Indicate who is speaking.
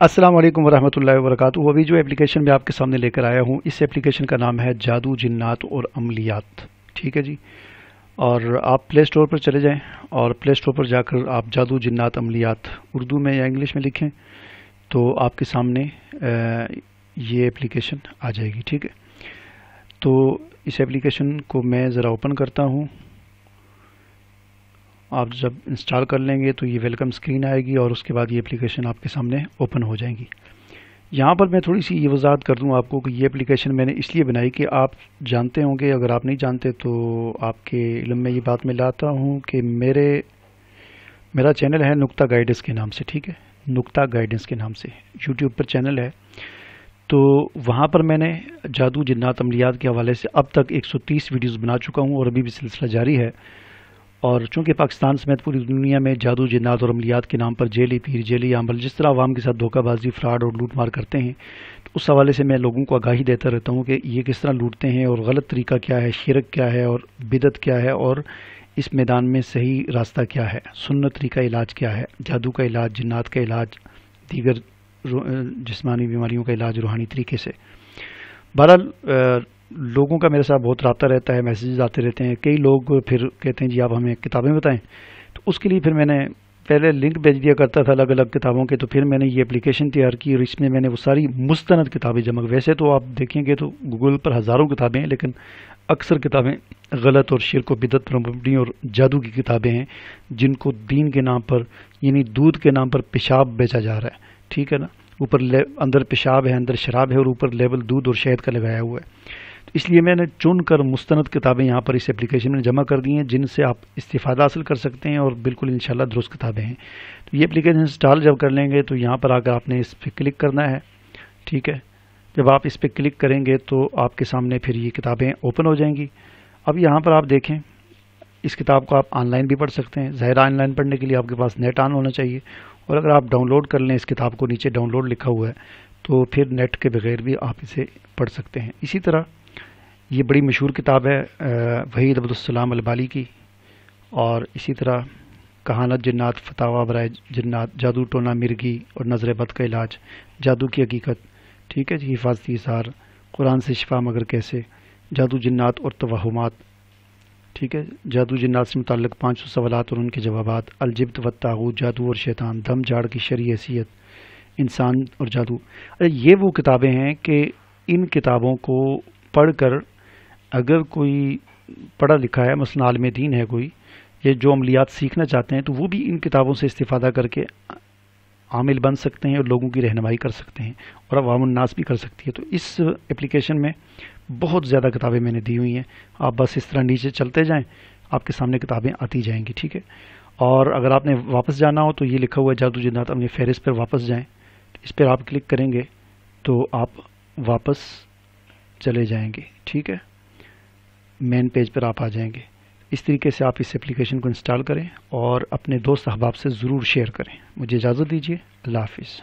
Speaker 1: अस्सलाम वालेकुम वरहमतुल्लाहि वबरकातुहू। अभी जो एप्लीकेशन मैं आपके सामने लेकर आया हूँ, इस एप्लीकेशन का नाम है जादू जिन्नात और अमलियात। ठीक है जी। और आप प्ले स्टोर पर चले जाएं और प्ले स्टोर पर जाकर आप जादू जिन्नात अमलियात उर्दू में या इंग्लिश में लिखें तो आपके सामने ये एप्लीकेशन आ जाएगी। ठीक है, तो इस एप्लीकेशन को मैं ज़रा ओपन करता हूँ। आप जब इंस्टॉल कर लेंगे तो ये वेलकम स्क्रीन आएगी और उसके बाद ये एप्लीकेशन आपके सामने ओपन हो जाएंगी। यहाँ पर मैं थोड़ी सी ये वजाहत कर दूँ आपको कि ये एप्लीकेशन मैंने इसलिए बनाई कि आप जानते होंगे, अगर आप नहीं जानते तो आपके इल्म में ये बात मैं लाता हूँ कि मेरा चैनल है नुक्ता गाइडेंस के नाम से। ठीक है, नुक्ता गाइडेंस के नाम से यूट्यूब पर चैनल है। तो वहाँ पर मैंने जादू जिन्नात अमलियात के हवाले से अब तक 130 वीडियोस बना चुका हूँ और अभी भी सिलसिला जारी है। और चूँकि पाकिस्तान समेत पूरी दुनिया में जादू जिन्नात और अमलियात के नाम पर जेली पीर जेली अमल जिस तरह आवाम के साथ धोखाबाजी, फ्रॉड और लूट मार करते हैं, तो उस हवाले से मैं लोगों को आगाही देता रहता हूँ कि ये किस तरह लूटते हैं और गलत तरीका क्या है, शिरक क्या है और बिदत क्या है और इस मैदान में सही रास्ता क्या है, सुन्नत का इलाज क्या है, जादू का इलाज, जिन्नात का इलाज, दीगर जिस्मानी बीमारियों का इलाज रूहानी तरीके से। बहरहाल लोगों का मेरे साथ बहुत रब्ता रहता है, मैसेजेस आते रहते हैं। कई लोग फिर कहते हैं जी आप हमें किताबें बताएं, तो उसके लिए फिर मैंने पहले लिंक भेज दिया करता था अलग अलग किताबों के। तो फिर मैंने ये एप्लीकेशन तैयार की और इसमें मैंने वो सारी मुस्तनद किताबें जमा। वैसे तो आप देखेंगे तो गूगल पर हज़ारों किताबें हैं, लेकिन अक्सर किताबें गलत और शिरक और बिदत पर मबनी और जादू की किताबें हैं जिनको दीन के नाम पर यानी दूध के नाम पर पेशाब बेचा जा रहा है। ठीक है ना, ऊपर अंदर पेशाब है, अंदर शराब है और ऊपर लेबल दूध और शहद का लगाया हुआ है। तो इसलिए मैंने चुन कर मुस्तनद किताबें यहाँ पर इस एप्लीकेशन में जमा कर दी हैं जिनसे आप इस्तिफ़ादा हासिल कर सकते हैं और बिल्कुल इंशाल्लाह दुरुस्त किताबें हैं। तो ये एप्लीकेशन इंस्टॉल जब कर लेंगे तो यहाँ पर आकर आपने इस पर क्लिक करना है। ठीक है, जब आप इस पर क्लिक करेंगे तो आपके सामने फिर ये किताबें ओपन हो जाएंगी। अब यहाँ पर आप देखें, इस किताब को आप ऑनलाइन भी पढ़ सकते हैं। ज़ाहिर ऑनलाइन पढ़ने के लिए आपके पास नेट ऑन होना चाहिए, और अगर आप डाउनलोड कर लें इस किताब को, नीचे डाउनलोड लिखा हुआ है, तो फिर नेट के बगैर भी आप इसे पढ़ सकते हैं। इसी तरह ये बड़ी मशहूर किताब है वहीद अब्दुस्सलाम अलबाली की, और इसी तरह कहानत जिन्नात, फतावा बराए जिन्नात, जादू टोना मिर्गी और नज़र बद का इलाज, जादू की हकीकत, ठीक है जी, हिफाजती इज़हार, कुरान से शिफा मगर कैसे, जादू जिन्नात और तवहुमात, ठीक है, जादू जिन्नात से मुताल्लिक़ 500 सवालात और उनके जवाबात, अलजिब्त व तागूत, जादू और शैतान, दम झाड़ की शरई हैसियत, इंसान और जादू। अरे ये वो किताबें हैं कि इन किताबों को पढ़कर अगर कोई पढ़ा लिखा है, मसलन आलिम दीन है कोई, ये जो अमलियात सीखना चाहते हैं, तो वो भी इन किताबों से इस्तिफ़ादा करके आमिल बन सकते हैं और लोगों की रहनुमाई कर सकते हैं और अवामुन नास भी कर सकती है। तो इस एप्लीकेशन में बहुत ज़्यादा किताबें मैंने दी हुई हैं। आप बस इस तरह नीचे चलते जाएं, आपके सामने किताबें आती जाएंगी। ठीक है, और अगर आपने वापस जाना हो तो ये लिखा हुआ है जादू जिन्नात, अपनी फहरिस्त पर वापस जाएं, इस पर आप क्लिक करेंगे तो आप वापस चले जाएंगे। ठीक है, मेन पेज पर आप आ जाएंगे। इस तरीके से आप इस एप्लीकेशन को इंस्टॉल करें और अपने दोस्त अहबाब से ज़रूर शेयर करें। मुझे इजाज़त दीजिए, अल्लाह हाफिज़।